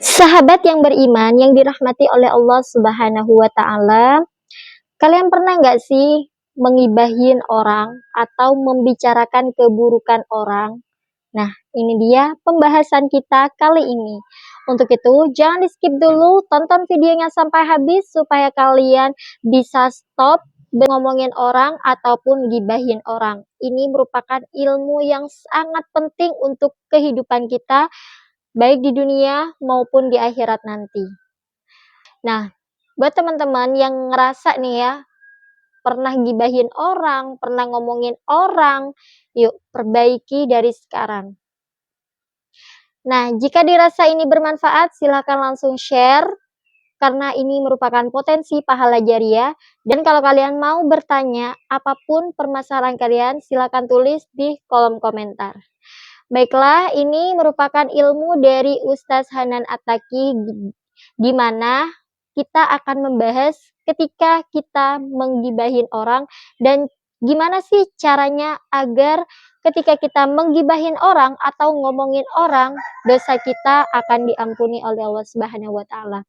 Sahabat yang beriman yang dirahmati oleh Allah Subhanahu wa Ta'ala, kalian pernah nggak sih mengibahin orang atau membicarakan keburukan orang? Nah, ini dia pembahasan kita kali ini. Untuk itu, jangan di-skip dulu, tonton videonya sampai habis supaya kalian bisa stop ngomongin orang ataupun gibahin orang. Ini merupakan ilmu yang sangat penting untuk kehidupan kita, baik di dunia maupun di akhirat nanti. Nah, buat teman-teman yang ngerasa nih ya, pernah gibahin orang, pernah ngomongin orang, yuk perbaiki dari sekarang. Nah, jika dirasa ini bermanfaat, silakan langsung share, karena ini merupakan potensi pahala jariah. Dan kalau kalian mau bertanya, apapun permasalahan kalian, silakan tulis di kolom komentar. Baiklah, ini merupakan ilmu dari Ustadz Hanan Attaqi, di mana kita akan membahas ketika kita menggibahin orang dan gimana sih caranya agar ketika kita menggibahin orang atau ngomongin orang, dosa kita akan diampuni oleh Allah Subhanahu wa Ta'ala.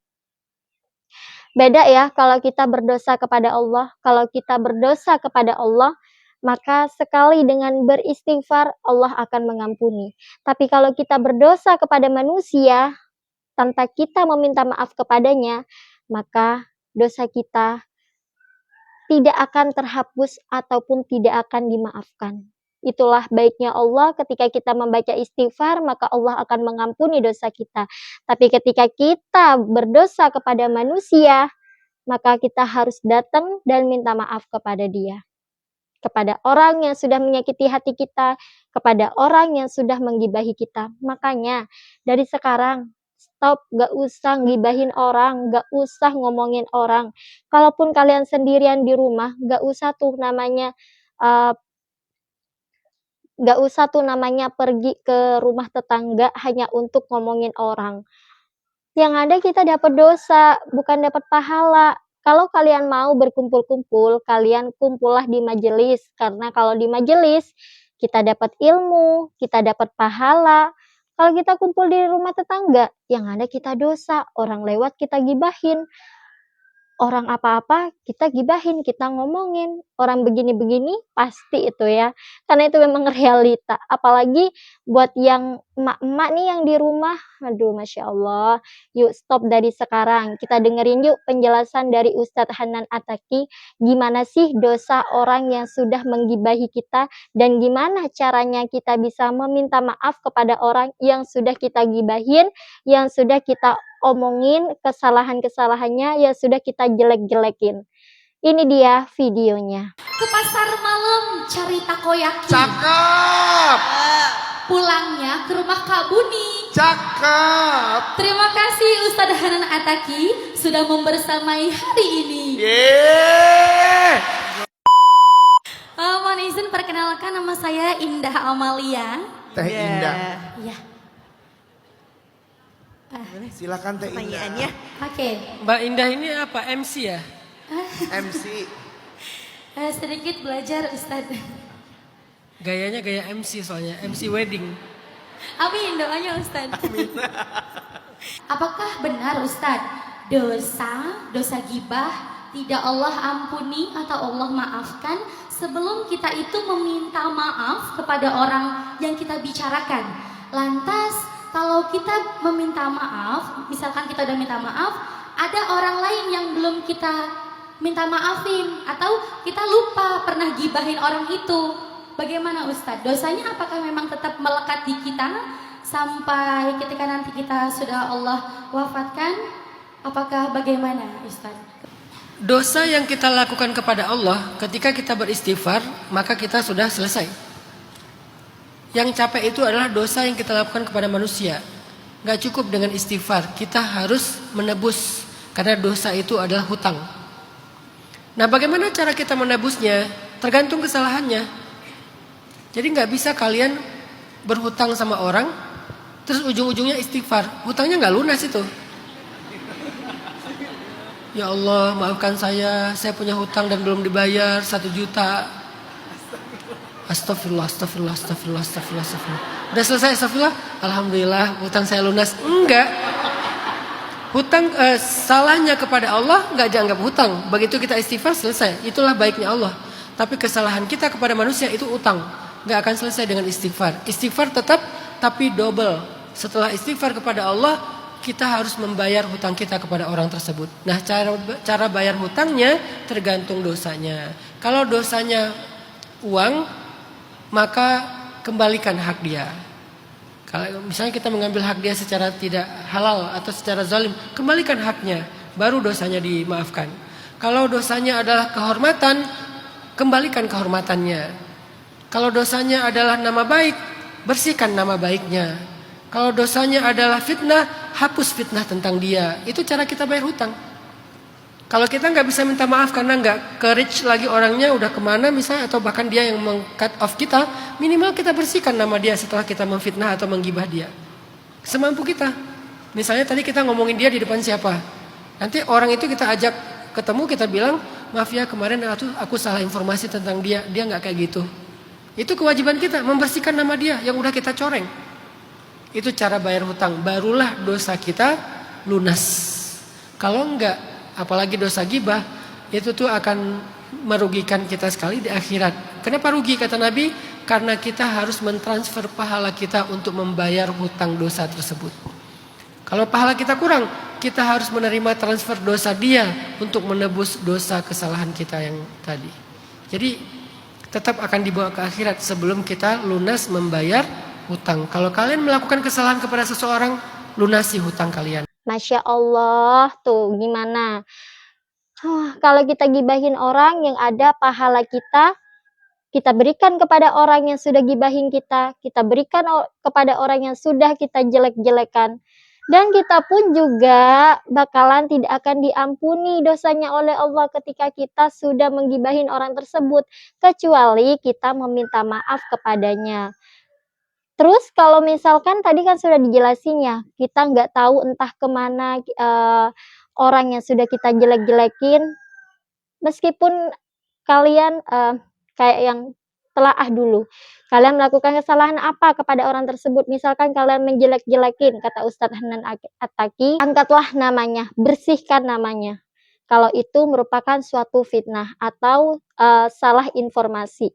Beda ya kalau kita berdosa kepada Allah. Kalau kita berdosa kepada Allah, maka sekali dengan beristighfar Allah akan mengampuni. Tapi kalau kita berdosa kepada manusia tanpa kita meminta maaf kepadanya, maka dosa kita tidak akan terhapus ataupun tidak akan dimaafkan. Itulah baiknya Allah, ketika kita membaca istighfar, maka Allah akan mengampuni dosa kita. Tapi ketika kita berdosa kepada manusia, maka kita harus datang dan minta maaf kepada dia. Kepada orang yang sudah menyakiti hati kita, kepada orang yang sudah menggibahi kita. Makanya dari sekarang, stop, gak usah ngibahin orang, gak usah ngomongin orang. Kalaupun kalian sendirian di rumah, gak usah tuh namanya pergi ke rumah tetangga hanya untuk ngomongin orang. Yang ada kita dapat dosa, bukan dapat pahala. Kalau kalian mau berkumpul-kumpul, kalian kumpullah di majelis. Karena kalau di majelis, kita dapat ilmu, kita dapat pahala. Kalau kita kumpul di rumah tetangga, yang ada kita dosa. Orang lewat kita gibahin. Orang apa-apa kita gibahin, kita ngomongin. Orang begini-begini pasti itu ya. Karena itu memang realita. Apalagi buat yang emak-emak nih yang di rumah. Aduh, Masya Allah. Yuk stop dari sekarang. Kita dengerin yuk penjelasan dari Ustadz Hanan Attaqi. Gimana sih dosa orang yang sudah menggibahi kita. Dan gimana caranya kita bisa meminta maaf kepada orang yang sudah kita gibahin. Yang sudah kita omongin kesalahan-kesalahannya yang sudah kita jelek-jelekin. Ini dia videonya. Ke pasar malam cari takoyaki. Cakep. Pulangnya ke rumah Kak Buni. Cakep. Terima kasih Ustadz Hanan Attaqi sudah membersamai hari ini. Yeay. Mohon izin perkenalkan, nama saya Indah Amalia. Teh Indah. Iya. Silakan Teh Indah. Oke. Mbak Indah ini apa? MC ya? MC. Sedikit belajar Ustadz. Gayanya gaya MC soalnya, MC wedding. Amin doanya Ustadz. Apakah benar Ustadz, dosa gibah tidak Allah ampuni atau Allah maafkan sebelum kita itu meminta maaf kepada orang yang kita bicarakan? Lantas kalau kita meminta maaf, misalkan kita udah minta maaf, ada orang lain yang belum kita minta maafin, atau kita lupa pernah gibahin orang itu. Bagaimana Ustadz? Dosanya apakah memang tetap melekat di kita sampai ketika nanti kita sudah Allah wafatkan? Apakah bagaimana Ustadz? Dosa yang kita lakukan kepada Allah ketika kita beristighfar, maka kita sudah selesai. Yang capek itu adalah dosa yang kita lakukan kepada manusia. Gak cukup dengan istighfar, kita harus menebus. Karena dosa itu adalah hutang. Nah, bagaimana cara kita menebusnya? Tergantung kesalahannya. Jadi gak bisa kalian berhutang sama orang, terus ujung-ujungnya istighfar. Hutangnya gak lunas itu. Ya Allah, maafkan saya punya hutang dan belum dibayar 1 juta. Astagfirullah. Udah selesai, astagfirullah. Alhamdulillah, hutang saya lunas. Enggak. hutang salahnya kepada Allah nggak dianggap hutang. Begitu kita istighfar selesai. Itulah baiknya Allah. Tapi kesalahan kita kepada manusia itu utang. Nggak akan selesai dengan istighfar. Istighfar tetap tapi double. Setelah istighfar kepada Allah, kita harus membayar hutang kita kepada orang tersebut. Nah, cara bayar hutangnya tergantung dosanya. Kalau dosanya uang, maka kembalikan hak dia. Kalau misalnya kita mengambil hak dia secara tidak halal atau secara zalim, kembalikan haknya, baru dosanya dimaafkan. Kalau dosanya adalah kehormatan, kembalikan kehormatannya. Kalau dosanya adalah nama baik, bersihkan nama baiknya. Kalau dosanya adalah fitnah, hapus fitnah tentang dia. Itu cara kita bayar hutang. Kalau kita nggak bisa minta maaf karena nggak ke-reach lagi orangnya udah kemana misalnya, atau bahkan dia yang meng-cut off kita, minimal kita bersihkan nama dia setelah kita memfitnah atau menggibah dia. Semampu kita. Misalnya tadi kita ngomongin dia di depan siapa. Nanti orang itu kita ajak ketemu, kita bilang, maaf ya kemarin aku salah informasi tentang dia nggak kayak gitu. Itu kewajiban kita, membersihkan nama dia yang udah kita coreng. Itu cara bayar hutang, barulah dosa kita lunas. Kalau enggak, apalagi dosa gibah, itu tuh akan merugikan kita sekali di akhirat. Kenapa rugi kata Nabi? Karena kita harus mentransfer pahala kita untuk membayar hutang dosa tersebut. Kalau pahala kita kurang, kita harus menerima transfer dosa dia untuk menebus dosa kesalahan kita yang tadi. Jadi tetap akan dibawa ke akhirat sebelum kita lunas membayar hutang. Kalau kalian melakukan kesalahan kepada seseorang, lunasi hutang kalian. Masya Allah, tuh gimana? Kalau kita gibahin orang yang ada pahala kita berikan kepada orang yang sudah gibahin kita berikan kepada orang yang sudah kita jelek-jelekan. Dan kita pun juga bakalan tidak akan diampuni dosanya oleh Allah ketika kita sudah menggibahin orang tersebut. Kecuali kita meminta maaf kepadanya. Terus kalau misalkan tadi kan sudah dijelasin ya, kita nggak tahu entah kemana orang yang sudah kita jelek-jelekin, meskipun kalian kayak yang telaah dulu, kalian melakukan kesalahan apa kepada orang tersebut, misalkan kalian menjelek-jelekin, kata Ustadz Hanan Attaqi, angkatlah namanya, bersihkan namanya. Kalau itu merupakan suatu fitnah atau salah informasi.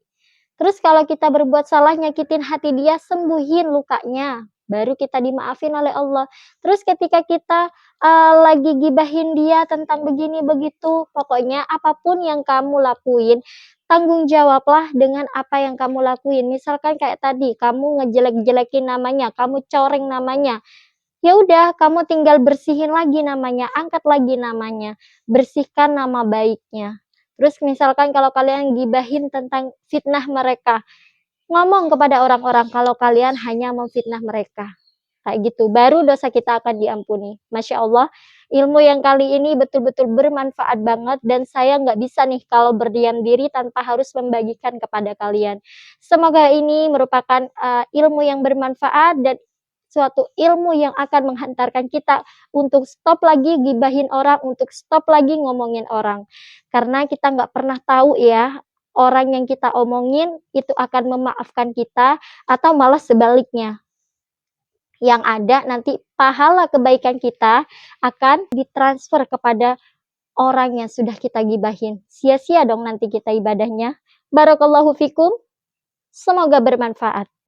Terus kalau kita berbuat salah nyakitin hati dia, sembuhin lukanya, baru kita dimaafin oleh Allah. Terus ketika kita lagi gibahin dia tentang begini begitu, pokoknya apapun yang kamu lakuin, tanggung jawablah dengan apa yang kamu lakuin. Misalkan kayak tadi, kamu ngejelek-jelekin namanya, kamu coreng namanya, ya udah kamu tinggal bersihin lagi namanya, angkat lagi namanya, bersihkan nama baiknya. Terus misalkan kalau kalian gibahin tentang fitnah mereka, ngomong kepada orang-orang kalau kalian hanya memfitnah mereka. Kayak gitu, baru dosa kita akan diampuni. Masya Allah, ilmu yang kali ini betul-betul bermanfaat banget, dan saya nggak bisa nih kalau berdiam diri tanpa harus membagikan kepada kalian. Semoga ini merupakan ilmu yang bermanfaat dan suatu ilmu yang akan menghantarkan kita untuk stop lagi gibahin orang, untuk stop lagi ngomongin orang. Karena kita nggak pernah tahu ya, orang yang kita omongin itu akan memaafkan kita atau malah sebaliknya. Yang ada nanti pahala kebaikan kita akan ditransfer kepada orang yang sudah kita gibahin. Sia-sia dong nanti kita ibadahnya. Barakallahu fikum. Semoga bermanfaat.